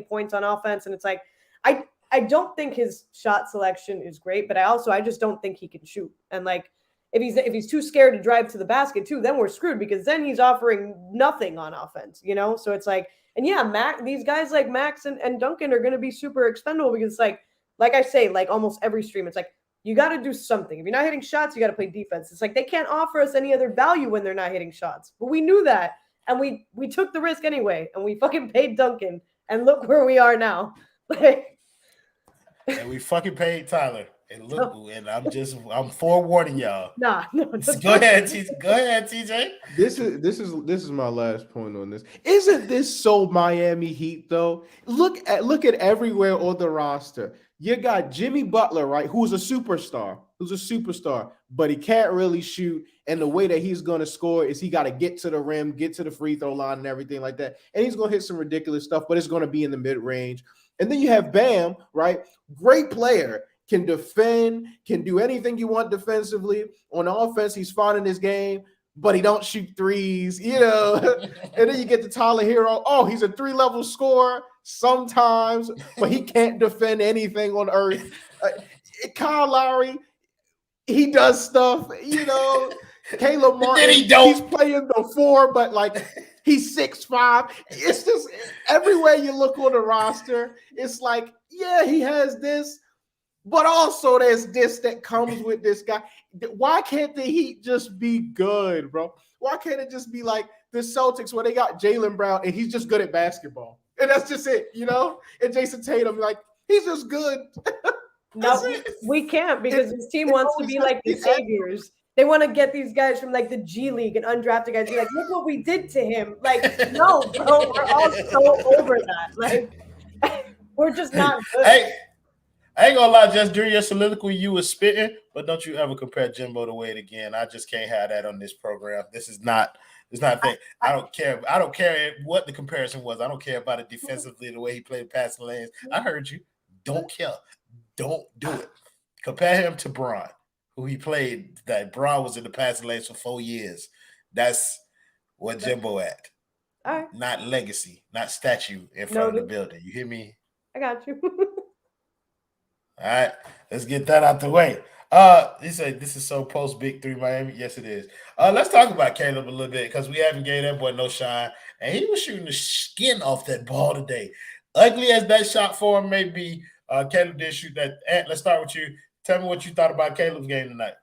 points on offense. And it's like, I don't think his shot selection is great, but I just don't think he can shoot. And like, if he's too scared to drive to the basket too, then we're screwed, because then he's offering nothing on offense, So it's like, and yeah, these guys like Max and Duncan are going to be super expendable, because like I say, like almost every stream, it's like, you got to do something. If you're not hitting shots, you got to play defense. It's like they can't offer us any other value when they're not hitting shots. But we knew that, and we took the risk anyway, and we fucking paid Duncan, and look where we are now. And we fucking paid Tyler. And look, and I'm forewarning y'all. No. Go ahead, TJ. This is my last point on this. Isn't this so Miami Heat though? Look at everywhere on the roster. You got Jimmy Butler, right? Who's a superstar, but he can't really shoot. And the way that he's going to score is he got to get to the rim, get to the free throw line and everything like that. And he's going to hit some ridiculous stuff, but it's going to be in the mid range. And then you have Bam, right? Great player. Can defend, can do anything you want defensively. On offense, he's fine in his game, but he don't shoot threes, And then you get to Tyler Herro. Oh, he's a 3-level scorer sometimes, but he can't defend anything on earth. Kyle Lowry, he does stuff, Caleb Martin, he's playing the 4, but like he's 6'5". It's just everywhere you look on the roster, it's like, yeah, he has this. But also there's this that comes with this guy. Why can't the Heat just be good, bro? Why can't it just be like the Celtics where they got Jaylen Brown and he's just good at basketball? And that's just it, And Jason Tatum, like, he's just good. No, we can't, because this team wants to be like the saviors. They want to get these guys from like the G League and undrafted guys. Be like, look what we did to him. Like, no, bro, we're all so over that. Like, we're just not good. Hey. I ain't gonna lie, just during your soliloquy, you was spitting, but don't you ever compare Jimbo to Wade again. I just can't have that on this program. It's not a thing. I don't care what the comparison was. I don't care about it defensively, the way he played passing lanes. I heard you. Don't care. Don't do it. Compare him to Bron, who he played. That Bron was in the passing lanes for 4 years. That's what Jimbo at. All right. Not legacy, not statue in front of the building. You hear me? I got you. All right, let's get that out the way. He said this is so post Big 3 Miami. Yes, it is. Let's talk about Caleb a little bit, because we haven't gave that boy no shine, and he was shooting the skin off that ball today. Ugly as that shot for him may be, Caleb did shoot that. Ant, let's start with you. Tell me what you thought about Caleb's game tonight.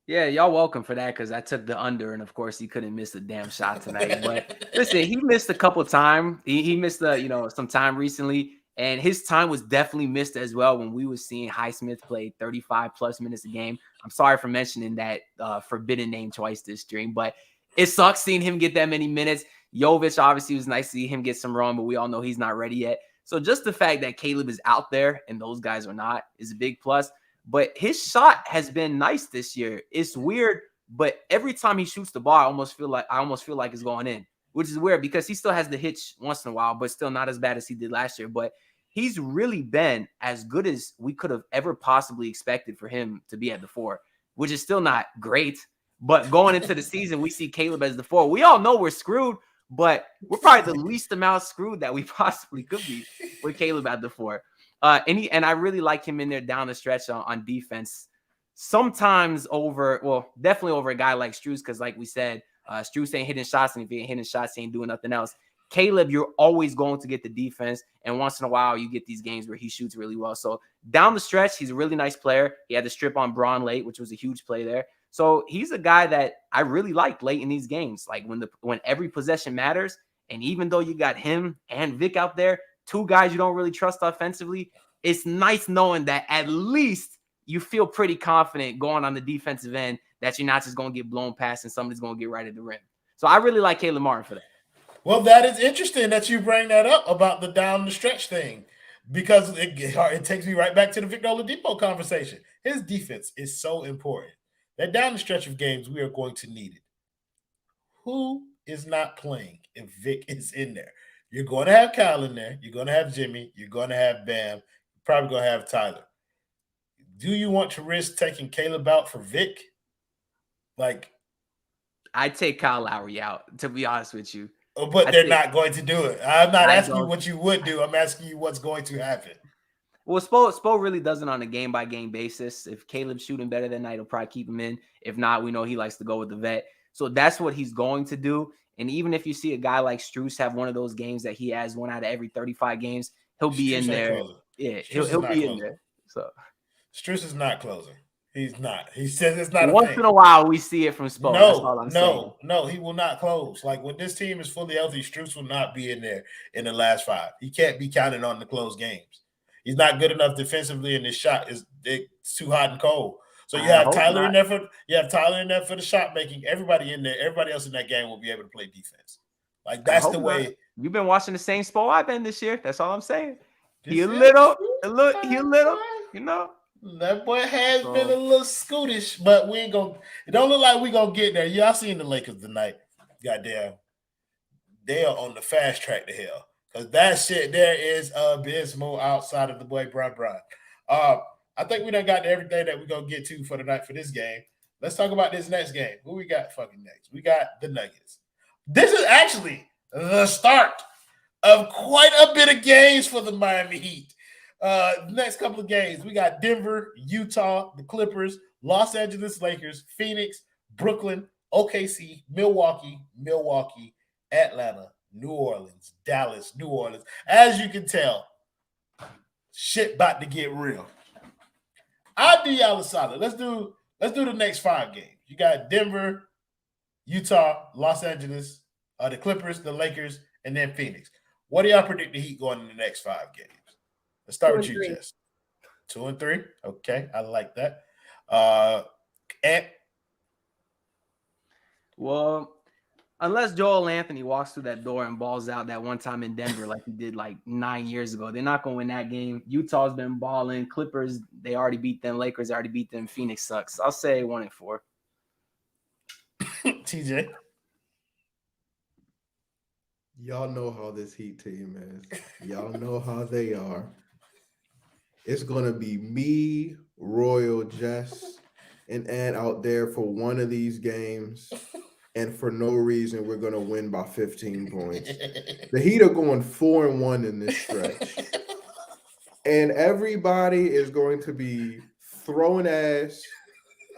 Yeah, y'all welcome for that, because I took the under, and of course he couldn't miss a damn shot tonight. But listen, he missed a couple times. He missed some time recently. And his time was definitely missed as well when we were seeing Highsmith play 35-plus minutes a game. I'm sorry for mentioning that forbidden name twice this stream, but it sucks seeing him get that many minutes. Jovic, obviously, it was nice to see him get some run, but we all know he's not ready yet. So just the fact that Caleb is out there and those guys are not is a big plus. But his shot has been nice this year. It's weird, but every time he shoots the ball, I almost feel like it's going in, which is weird because he still has the hitch once in a while, but still not as bad as he did last year. But he's really been as good as we could have ever possibly expected for him to be at the 4, which is still not great. But going into the season, we see Caleb as the 4. We all know we're screwed, but we're probably the least amount screwed that we possibly could be with Caleb at the 4. And I really like him in there down the stretch on defense. Sometimes definitely over a guy like Strus, because like we said, Strus ain't hitting shots, and if he ain't hitting shots, he ain't doing nothing else. Caleb, you're always going to get the defense, and once in a while, you get these games where he shoots really well. So down the stretch, he's a really nice player. He had the strip on Bron late, which was a huge play there. So he's a guy that I really like late in these games, like when every possession matters. And even though you got him and Vic out there, 2 guys you don't really trust offensively, it's nice knowing that at least you feel pretty confident going on the defensive end that you're not just going to get blown past and somebody's going to get right at the rim. So I really like Caleb Martin for that. Well, that is interesting that you bring that up about the down the stretch thing, because it takes me right back to the Victor Oladipo conversation. His defense is so important. That down the stretch of games, we are going to need it. Who is not playing if Vic is in there. You're going to have Kyle in there. You're going to have Jimmy. You're going to have Bam. You're probably going to have Tyler. Do you want to risk taking Caleb out for Vic? Like, I'd take Kyle Lowry out, to be honest with you. But they're not going to do it. I'm not asking you what you would do. I'm asking you what's going to happen. Well, Spo really does it on a game-by-game basis. If Caleb's shooting better that night, he'll probably keep him in. If not, we know he likes to go with the vet. So that's what he's going to do. And even if you see a guy like Strus have one of those games that he has 1 out of every 35 games, he'll be in there. Yeah, he'll be in there. So Strus is not closing. He's not. He says it's not. Once in a while, we see it from Spo. That's all I'm saying. No, he will not close. Like when this team is fully healthy, Strus will not be in there in the last 5. He can't be counted on to close games. He's not good enough defensively, and his shot is too hot and cold. So you have Tyler in there for the shot making. Everybody in there, everybody else in that game will be able to play defense. Like that's the way. You've been watching the same Spo I've been this year. That's all I'm saying. He a little, you know. That boy has been a little scootish, but we ain't gonna. It don't look like we gonna get there. Y'all seen the Lakers tonight? Goddamn, they are on the fast track to hell because that shit there is abysmal outside of the boy Bron. I think we done got to everything that we're gonna get to for tonight for this game. Let's talk about this next game. Who we got fucking next? We got the Nuggets. This is actually the start of quite a bit of games for the Miami Heat. Next couple of games, we got Denver, Utah, the Clippers, Los Angeles Lakers, Phoenix, Brooklyn, OKC, Milwaukee, Atlanta, New Orleans, Dallas, New Orleans. As you can tell, shit about to get real. I'll do y'all a solid. Let's do the next 5 games. You got Denver, Utah, Los Angeles, the Clippers, the Lakers, and then Phoenix. What do y'all predict the Heat going in the next 5 games? Let's start with you, Jess. 2 and 3. Okay, I like that. Ant? Well, unless Joel Anthony walks through that door and balls out that one time in Denver like he did like 9 years ago, they're not going to win that game. Utah's been balling. Clippers, they already beat them. Lakers already beat them. Phoenix sucks. I'll say 1 and 4. TJ? Y'all know how this Heat team is. Y'all know how they are. It's going to be me, Royal, Jess, and Ant out there for one of these games. And for no reason, we're going to win by 15 points. The Heat are going 4-1 in this stretch. And everybody is going to be throwing ass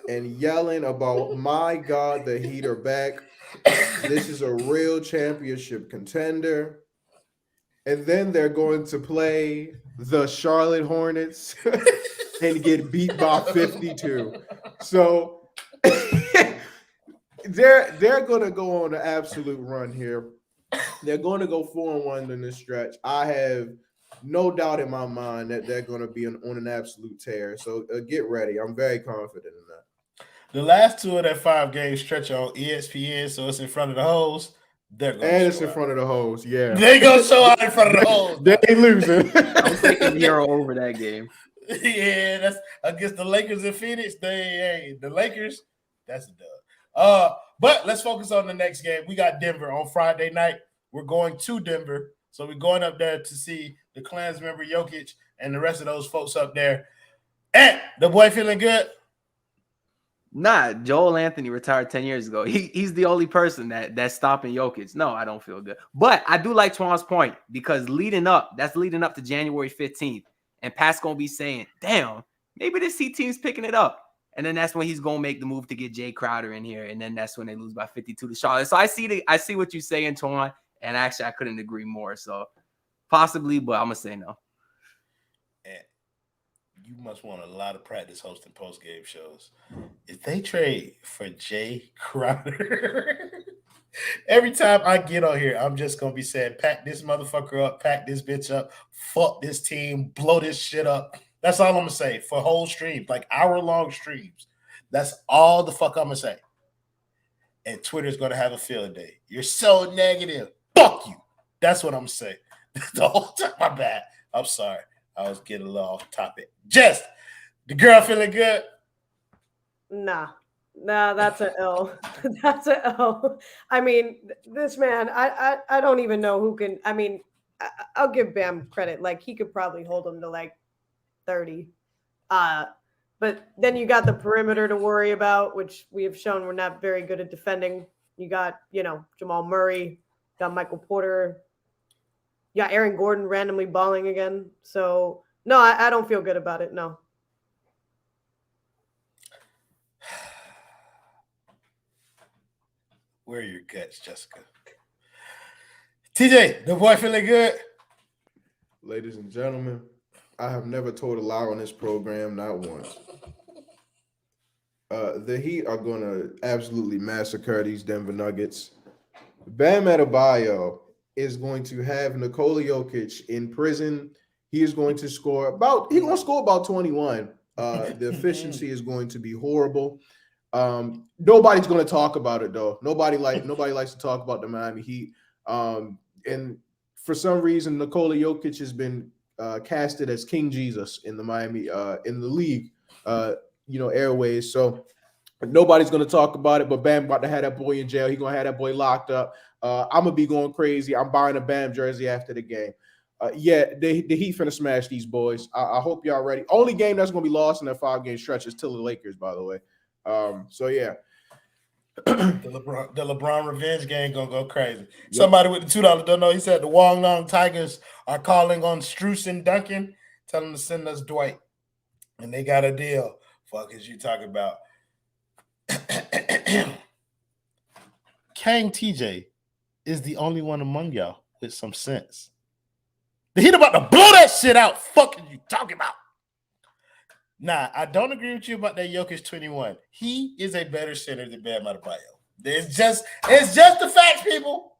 and yelling about, my God, the Heat are back. This is a real championship contender. And then they're going to play the Charlotte Hornets and get beat by 52. So they're going to go on an absolute run here. They're going to go 4-1 in this stretch. I have no doubt in my mind that they're going to be on an absolute tear. So get ready. I'm very confident in that. The last 2 of that 5-game stretch on ESPN, so it's in front of the hoes. And it's in front of the hoes, yeah. They gonna show out in front of the hoes. They ain't losing. I'm taking Herro over that game. Yeah, that's against the Lakers and Phoenix. The Lakers, that's a dub. But let's focus on the next game. We got Denver on Friday night. We're going to Denver, so we're going up there to see the Clans member Jokic and the rest of those folks up there. And the boy feeling good. Nah, Joel Anthony retired 10 years ago. He's the only person that's stopping Jokic. No, I don't feel good. But I do like Twan's point because leading up to January 15th. And Pat's going to be saying, damn, maybe this Heat team's picking it up. And then that's when he's going to make the move to get Jay Crowder in here. And then that's when they lose by 52 to Charlotte. So I see what you're saying, Twan. And actually, I couldn't agree more. So possibly, but I'm going to say no. You must want a lot of practice hosting post-game shows. If they trade for Jay Crowder, every time I get on here, I'm just going to be saying, pack this motherfucker up, pack this bitch up, fuck this team, blow this shit up. That's all I'm going to say for whole streams, like hour-long streams. That's all the fuck I'm going to say. And Twitter's going to have a field day. You're so negative. Fuck you. That's what I'm going to say. The whole time. My bad. I'm sorry. I was getting a little off topic. Jess, the girl feeling good? Nah. Nah, that's an L. That's an L. I mean, this man, I don't even know who can. I mean, I'll give Bam credit. Like, he could probably hold him to like 30. But then you got the perimeter to worry about, which we have shown we're not very good at defending. You got, Jamal Murray, got Michael Porter, you got Aaron Gordon randomly balling again. So, no, I don't feel good about it, no. Where are your guts, Jessica? TJ, the boy feeling good? Ladies and gentlemen, I have never told a lie on this program, not once. The Heat are going to absolutely massacre these Denver Nuggets. Bam Adebayo is going to have Nikola Jovic in prison. He is going to score about 21. The efficiency is going to be horrible. Nobody's going to talk about it though. Nobody likes to talk about the Miami Heat. And for some reason, Nikola Jovic has been casted as King Jesus in the Miami in the league, airways. So nobody's going to talk about it. But Bam about to have that boy in jail. He's going to have that boy locked up. I'm gonna be going crazy. I'm buying a Bam jersey after the game. The Heat finna smash these boys. I hope y'all ready. Only game that's gonna be lost in that 5-game stretch is till the Lakers, by the way. So yeah. The LeBron revenge game gonna go crazy. Yep. Somebody with the $2 don't know. He said the Wong Long Tigers are calling on Strus and Duncan, tell them to send us Dwight, and they got a deal. Fuck is you talking about? Cain TJ is the only one among y'all with some sense. The Heat about to blow that shit out. Fuck are you talking about? Nah, I don't agree with you about that Jokic 21. He is a better center than Bam Adebayo. It's just the facts, people.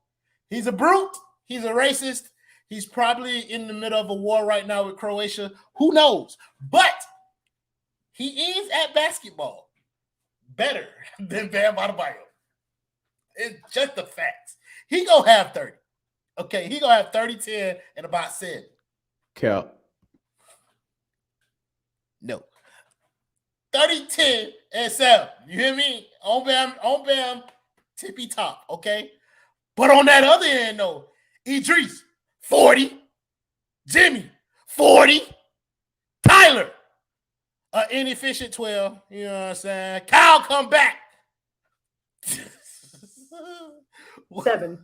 He's a brute. He's a racist. He's probably in the middle of a war right now with Croatia. Who knows? But he is at basketball better than Bam Adebayo. It's just the facts. He gonna have 30. Okay, he gonna have 30, 10, and about 7. Cal. No. 30, 10, and 7. You hear me? On Bam, tippy top, okay? But on that other end, though, Idris, 40. Jimmy, 40. Tyler, an inefficient 12. You know what I'm saying? Kyle, come back. 7.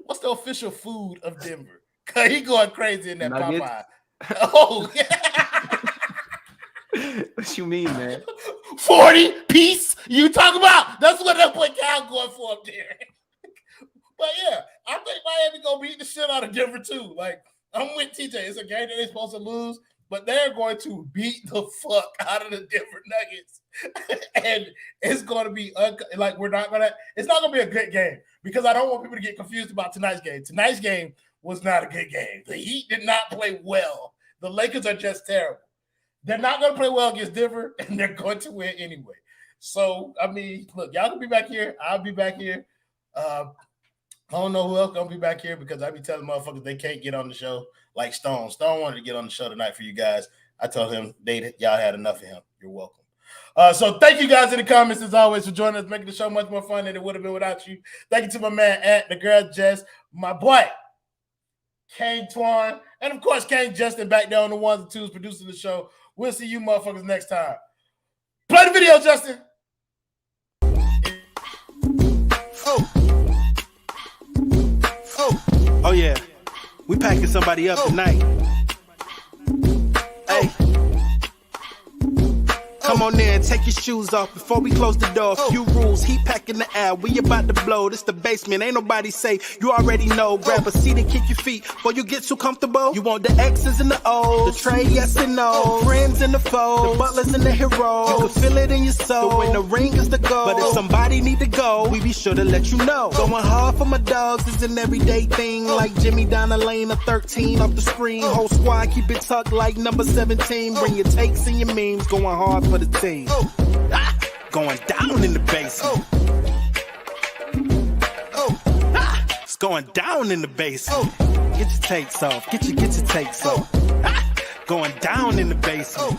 What's the official food of Denver? Cause he going crazy in that Nuggets. Popeye. Oh, yeah. What you mean, man? 40 piece. You talk about? That's what that boy Cal going for up there. But yeah, I think Miami gonna beat the shit out of Denver too. Like, I'm with TJ. It's a game that they're supposed to lose, but they're going to beat the fuck out of the Denver Nuggets. And it's going to be it's not going to be a good game because I don't want people to get confused about tonight's game. Tonight's game was not a good game. The Heat did not play well. The Lakers are just terrible. They're not going to play well against Denver, and they're going to win anyway. So, I mean, look, y'all can be back here. I'll be back here. I don't know who else going to be back here because I be telling motherfuckers they can't get on the show like Stone. Stone wanted to get on the show tonight for you guys. I told him y'all had enough of him. You're welcome. So thank you guys in the comments as always for joining us, making the show much more fun than it would have been without you. Thank you to my man at the girl Jess, my boy Cain Twan, and of course Cain Justin back there on the ones and twos producing the show. We'll see you motherfuckers next time. Play the video, Justin. Oh yeah, we packing somebody up tonight. Hey. Come on in, take your shoes off before we close the door. Few rules, heat packing the air, we about to blow. This the basement, ain't nobody safe, you already know. Grab a seat and kick your feet before you get too comfortable. You want the X's and the O's, the trade, yes and no. Friends and the foes, the butlers and the heroes. You can feel it in your soul, when the ring is the goal. But if somebody need to go, we be sure to let you know. Going hard for my dogs is an everyday thing. Like Jimmy down the lane of 13 off the screen. Whole squad keep it tucked like number 17. Bring your takes and your memes, going hard for the team. Going down in the basement. It's going down in the basement. Get your takes off. Get your takes off. Going down in the basement.